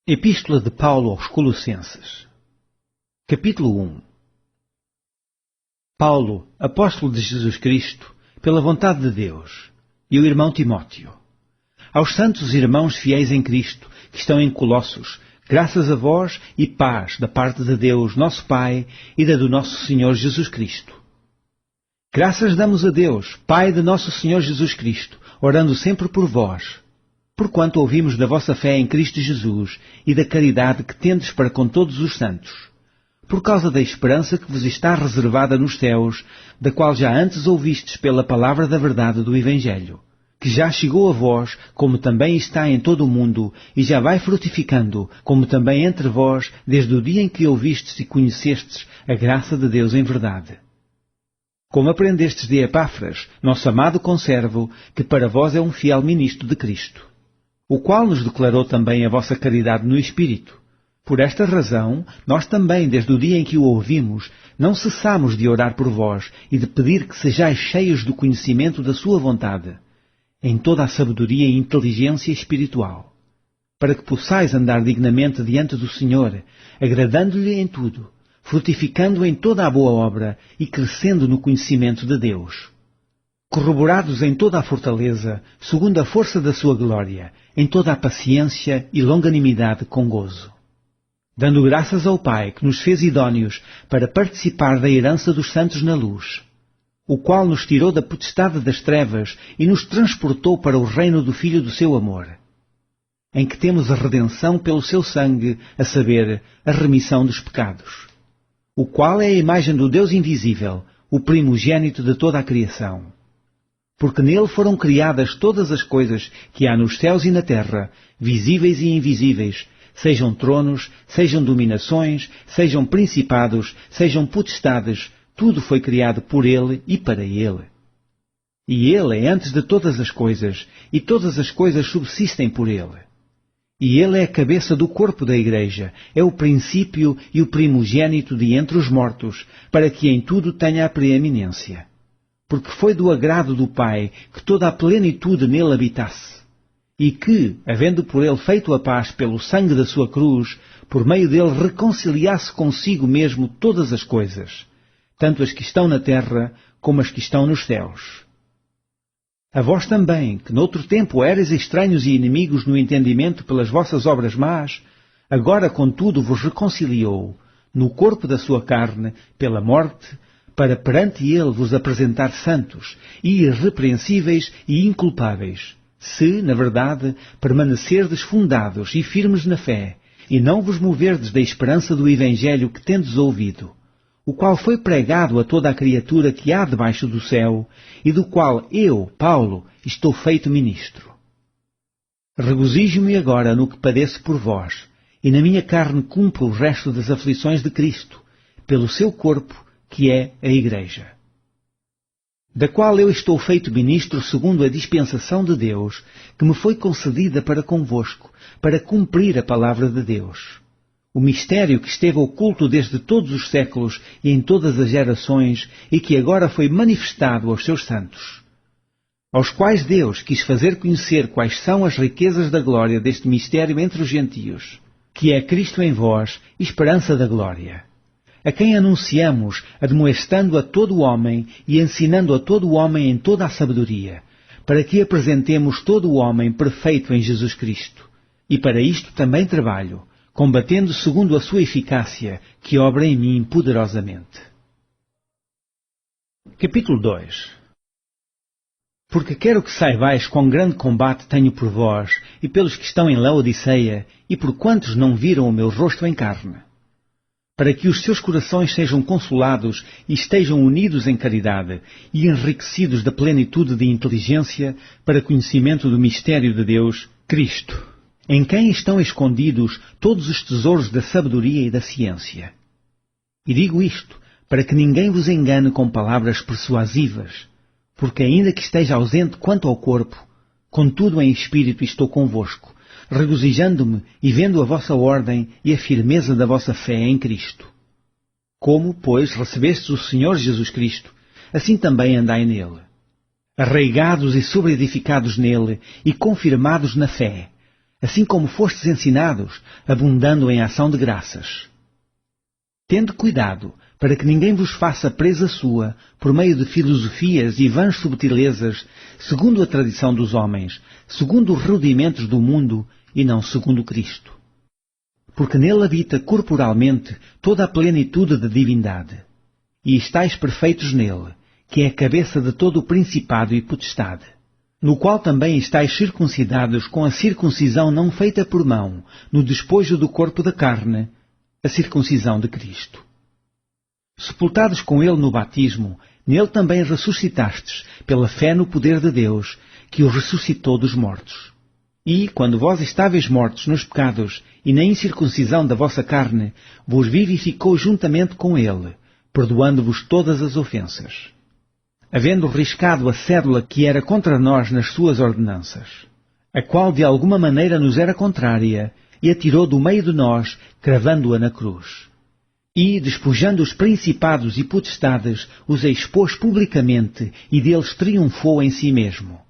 Epístola de Paulo aos Colossenses. Capítulo 1. Paulo, apóstolo de Jesus Cristo, pela vontade de Deus, e o irmão Timóteo. Aos santos irmãos fiéis em Cristo, que estão em Colossos, graças a vós e paz da parte de Deus, nosso Pai, e da do nosso Senhor Jesus Cristo. Graças damos a Deus, Pai de nosso Senhor Jesus Cristo, orando sempre por vós, porquanto ouvimos da vossa fé em Cristo Jesus e da caridade que tendes para com todos os santos, por causa da esperança que vos está reservada nos céus, da qual já antes ouvistes pela palavra da verdade do Evangelho, que já chegou a vós, como também está em todo o mundo, e já vai frutificando, como também entre vós, desde o dia em que ouvistes e conhecestes a graça de Deus em verdade. Como aprendestes de Epáfras, nosso amado conservo, que para vós é um fiel ministro de Cristo, o qual nos declarou também a vossa caridade no Espírito. Por esta razão, nós também, desde o dia em que o ouvimos, não cessamos de orar por vós e de pedir que sejais cheios do conhecimento da sua vontade, em toda a sabedoria e inteligência espiritual, para que possais andar dignamente diante do Senhor, agradando-lhe em tudo, frutificando em toda a boa obra e crescendo no conhecimento de Deus, corroborados em toda a fortaleza, segundo a força da sua glória, em toda a paciência e longanimidade com gozo, dando graças ao Pai que nos fez idóneos para participar da herança dos santos na luz, o qual nos tirou da potestade das trevas e nos transportou para o reino do Filho do seu amor, em que temos a redenção pelo seu sangue, a saber, a remissão dos pecados, o qual é a imagem do Deus invisível, o primogênito de toda a criação. Porque nele foram criadas todas as coisas que há nos céus e na terra, visíveis e invisíveis, sejam tronos, sejam dominações, sejam principados, sejam potestades, tudo foi criado por ele e para ele. E ele é antes de todas as coisas, e todas as coisas subsistem por ele. E ele é a cabeça do corpo da Igreja, é o princípio e o primogênito de entre os mortos, para que em tudo tenha a preeminência. Porque foi do agrado do Pai que toda a plenitude nele habitasse, e que, havendo por ele feito a paz pelo sangue da sua cruz, por meio dele reconciliasse consigo mesmo todas as coisas, tanto as que estão na terra como as que estão nos céus. A vós também, que noutro tempo erais estranhos e inimigos no entendimento pelas vossas obras más, agora contudo vos reconciliou, no corpo da sua carne, pela morte, para perante ele vos apresentar santos, e irrepreensíveis e inculpáveis, se, na verdade, permanecerdes fundados e firmes na fé, e não vos moverdes da esperança do Evangelho que tendes ouvido, o qual foi pregado a toda a criatura que há debaixo do céu, e do qual eu, Paulo, estou feito ministro. Regozijo-me agora no que padeço por vós, e na minha carne cumpro o resto das aflições de Cristo, pelo seu corpo, que é a Igreja, da qual eu estou feito ministro segundo a dispensação de Deus, que me foi concedida para convosco, para cumprir a palavra de Deus, o mistério que esteve oculto desde todos os séculos e em todas as gerações, e que agora foi manifestado aos seus santos, aos quais Deus quis fazer conhecer quais são as riquezas da glória deste mistério entre os gentios, que é Cristo em vós, esperança da glória, a quem anunciamos, admoestando a todo o homem e ensinando a todo o homem em toda a sabedoria, para que apresentemos todo o homem perfeito em Jesus Cristo. E para isto também trabalho, combatendo segundo a sua eficácia, que obra em mim poderosamente. Capítulo 2. Porque quero que saibais quão grande combate tenho por vós, e pelos que estão em Laodiceia, e por quantos não viram o meu rosto em carne, para que os seus corações sejam consolados e estejam unidos em caridade e enriquecidos da plenitude de inteligência para conhecimento do mistério de Deus, Cristo, em quem estão escondidos todos os tesouros da sabedoria e da ciência. E digo isto, para que ninguém vos engane com palavras persuasivas, porque ainda que esteja ausente quanto ao corpo, contudo em espírito estou convosco, regozijando-me e vendo a vossa ordem e a firmeza da vossa fé em Cristo. Como, pois, recebestes o Senhor Jesus Cristo, assim também andai nele, arraigados e sobreedificados nele e confirmados na fé, assim como fostes ensinados, abundando em ação de graças. Tende cuidado para que ninguém vos faça presa sua, por meio de filosofias e vãs subtilezas, segundo a tradição dos homens, segundo os rudimentos do mundo e não segundo Cristo. Porque nele habita corporalmente toda a plenitude da divindade. E estáis perfeitos nele, que é a cabeça de todo o principado e potestade, no qual também estáis circuncidados com a circuncisão não feita por mão, no despojo do corpo da carne, a circuncisão de Cristo. Sepultados com ele no batismo, nele também ressuscitastes, pela fé no poder de Deus, que o ressuscitou dos mortos. E, quando vós estáveis mortos nos pecados e na incircuncisão da vossa carne, vos vivificou juntamente com ele, perdoando-vos todas as ofensas, havendo riscado a cédula que era contra nós nas suas ordenanças, a qual de alguma maneira nos era contrária, e a tirou do meio de nós, cravando-a na cruz. E, despojando os principados e potestades, os expôs publicamente, e deles triunfou em si mesmo.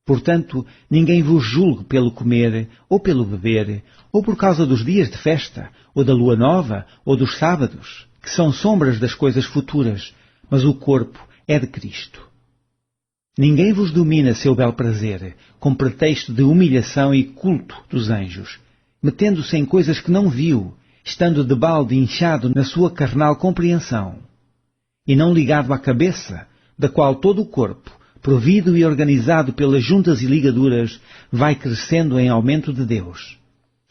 Portanto, ninguém vos julgue pelo comer, ou pelo beber, ou por causa dos dias de festa, ou da lua nova, ou dos sábados, que são sombras das coisas futuras, mas o corpo é de Cristo. Ninguém vos domina seu bel prazer, com pretexto de humilhação e culto dos anjos, metendo-se em coisas que não viu, estando de balde inchado na sua carnal compreensão, e não ligado à cabeça, da qual todo o corpo, provido e organizado pelas juntas e ligaduras, vai crescendo em aumento de Deus.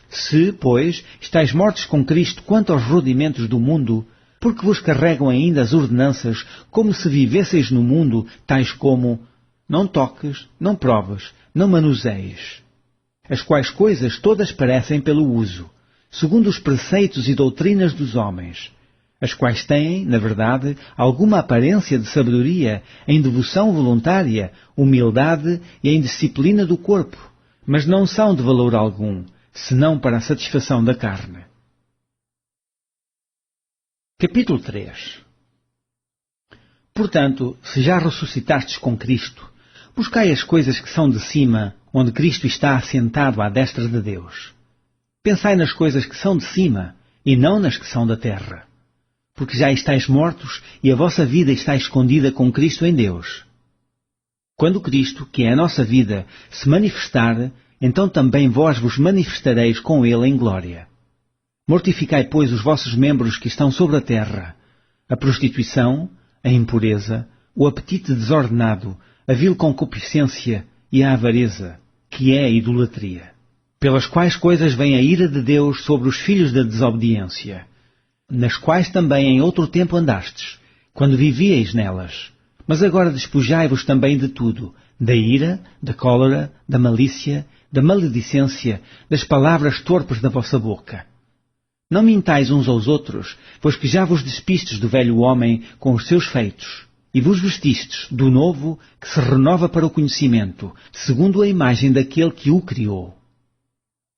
Se, pois, estáis mortos com Cristo quanto aos rudimentos do mundo, porque vos carregam ainda as ordenanças, como se vivesseis no mundo, tais como: não toques, não proves, não manuseis, as quais coisas todas parecem pelo uso, segundo os preceitos e doutrinas dos homens, as quais têm, na verdade, alguma aparência de sabedoria, em devoção voluntária, humildade e em disciplina do corpo, mas não são de valor algum, senão para a satisfação da carne. Capítulo 3. Portanto, se já ressuscitastes com Cristo, buscai as coisas que são de cima, onde Cristo está assentado à destra de Deus. Pensai nas coisas que são de cima, e não nas que são da terra. Porque já estáis mortos, e a vossa vida está escondida com Cristo em Deus. Quando Cristo, que é a nossa vida, se manifestar, então também vós vos manifestareis com Ele em glória. Mortificai, pois, os vossos membros que estão sobre a terra, a prostituição, a impureza, o apetite desordenado, a vil concupiscência e a avareza, que é a idolatria, pelas quais coisas vem a ira de Deus sobre os filhos da desobediência, nas quais também em outro tempo andastes, quando vivieis nelas. Mas agora despojai-vos também de tudo, da ira, da cólera, da malícia, da maledicência, das palavras torpes da vossa boca. Não mintais uns aos outros, pois que já vos despistes do velho homem com os seus feitos, e vos vestistes do novo que se renova para o conhecimento, segundo a imagem daquele que o criou.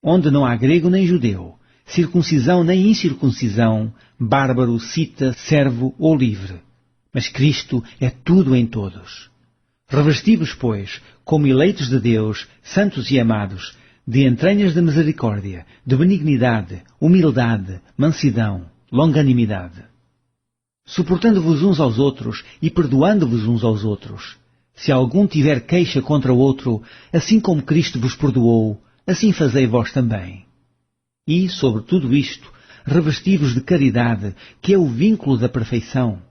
Onde não há grego nem judeu, circuncisão nem incircuncisão, bárbaro, cita, servo ou livre, mas Cristo é tudo em todos. Revesti-vos, pois, como eleitos de Deus, santos e amados, de entranhas de misericórdia, de benignidade, humildade, mansidão, longanimidade, suportando-vos uns aos outros e perdoando-vos uns aos outros. Se algum tiver queixa contra o outro, assim como Cristo vos perdoou, assim fazei vós também. E, sobre tudo isto, revesti-vos de caridade, que é o vínculo da perfeição.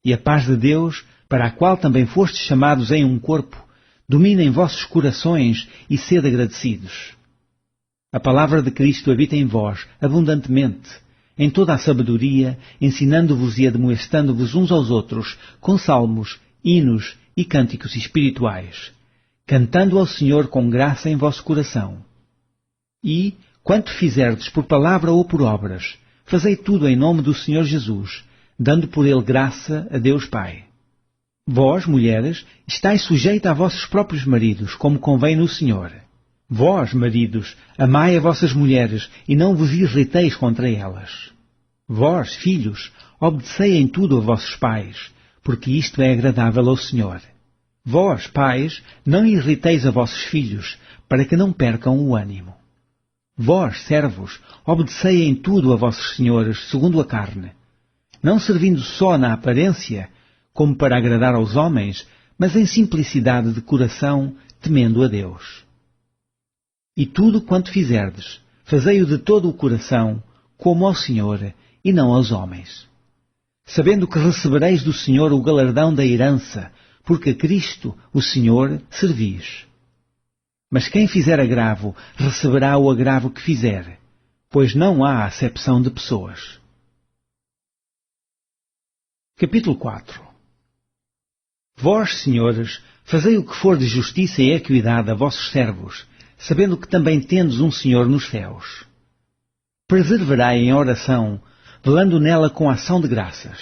E a paz de Deus, para a qual também fostes chamados em um corpo, domina em vossos corações e sede agradecidos. A palavra de Cristo habita em vós abundantemente, em toda a sabedoria, ensinando-vos e admoestando-vos uns aos outros, com salmos, hinos e cânticos espirituais, cantando ao Senhor com graça em vosso coração. E, quanto fizerdes por palavra ou por obras, fazei tudo em nome do Senhor Jesus, dando por ele graça a Deus Pai. Vós, mulheres, estáis sujeitas a vossos próprios maridos, como convém no Senhor. Vós, maridos, amai a vossas mulheres, e não vos irriteis contra elas. Vós, filhos, obedecei em tudo a vossos pais, porque isto é agradável ao Senhor. Vós, pais, não irriteis a vossos filhos, para que não percam o ânimo. Vós, servos, obedecei em tudo a vossos senhores, segundo a carne, não servindo só na aparência, como para agradar aos homens, mas em simplicidade de coração, temendo a Deus. E tudo quanto fizerdes, fazei-o de todo o coração, como ao Senhor, e não aos homens, sabendo que recebereis do Senhor o galardão da herança, porque a Cristo, o Senhor, servis. Mas quem fizer agravo, receberá o agravo que fizer, pois não há acepção de pessoas. Capítulo 4. Vós, senhores, fazei o que for de justiça e equidade a vossos servos, sabendo que também tendes um Senhor nos céus. Perseverai em oração, velando nela com ação de graças,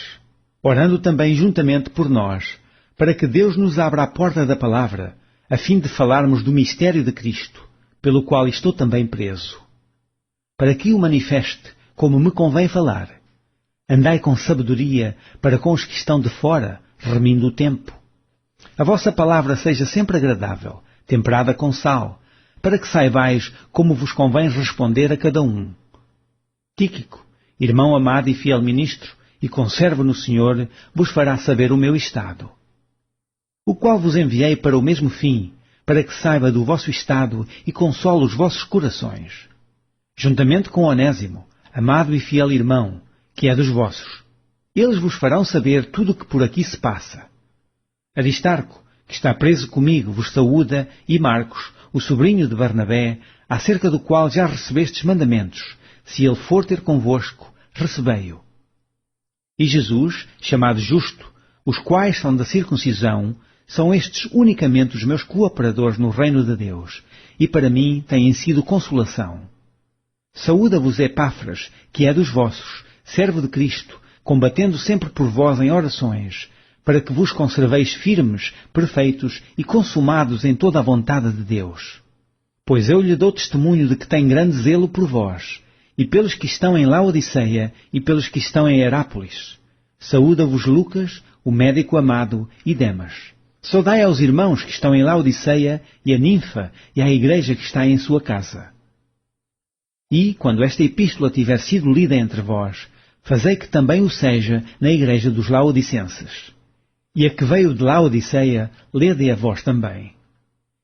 orando também juntamente por nós, para que Deus nos abra a porta da palavra, a fim de falarmos do mistério de Cristo, pelo qual estou também preso. Para que o manifeste, como me convém falar. Andai com sabedoria para com os que estão de fora, remindo o tempo. A vossa palavra seja sempre agradável, temperada com sal, para que saibais como vos convém responder a cada um. Tíquico, irmão amado e fiel ministro, e conservo no Senhor, vos fará saber o meu estado. O qual vos enviei para o mesmo fim, para que saiba do vosso estado e console os vossos corações. Juntamente com Onésimo, amado e fiel irmão, que é dos vossos. Eles vos farão saber tudo o que por aqui se passa. Aristarco, que está preso comigo, vos saúda, e Marcos, o sobrinho de Barnabé, acerca do qual já recebestes mandamentos. Se ele for ter convosco, recebei-o. E Jesus, chamado Justo, os quais são da circuncisão, são estes unicamente os meus cooperadores no reino de Deus, e para mim têm sido consolação. Saúda-vos Epáfras, que é dos vossos, servo de Cristo, combatendo sempre por vós em orações, para que vos conserveis firmes, perfeitos e consumados em toda a vontade de Deus. Pois eu lhe dou testemunho de que tem grande zelo por vós, e pelos que estão em Laodiceia e pelos que estão em Herápolis. Saúda-vos Lucas, o médico amado, e Demas. Saudai aos irmãos que estão em Laodiceia e a Ninfa e à igreja que está em sua casa. E, quando esta epístola tiver sido lida entre vós, fazei que também o seja na igreja dos Laodicenses. E a que veio de Laodiceia, lede a vós também.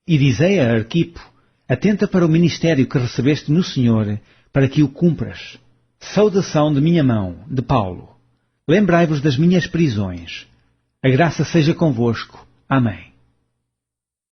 E dizei a Arquipo, atenta para o ministério que recebeste no Senhor, para que o cumpras. Saudação de minha mão, de Paulo. Lembrai-vos das minhas prisões. A graça seja convosco. Amém.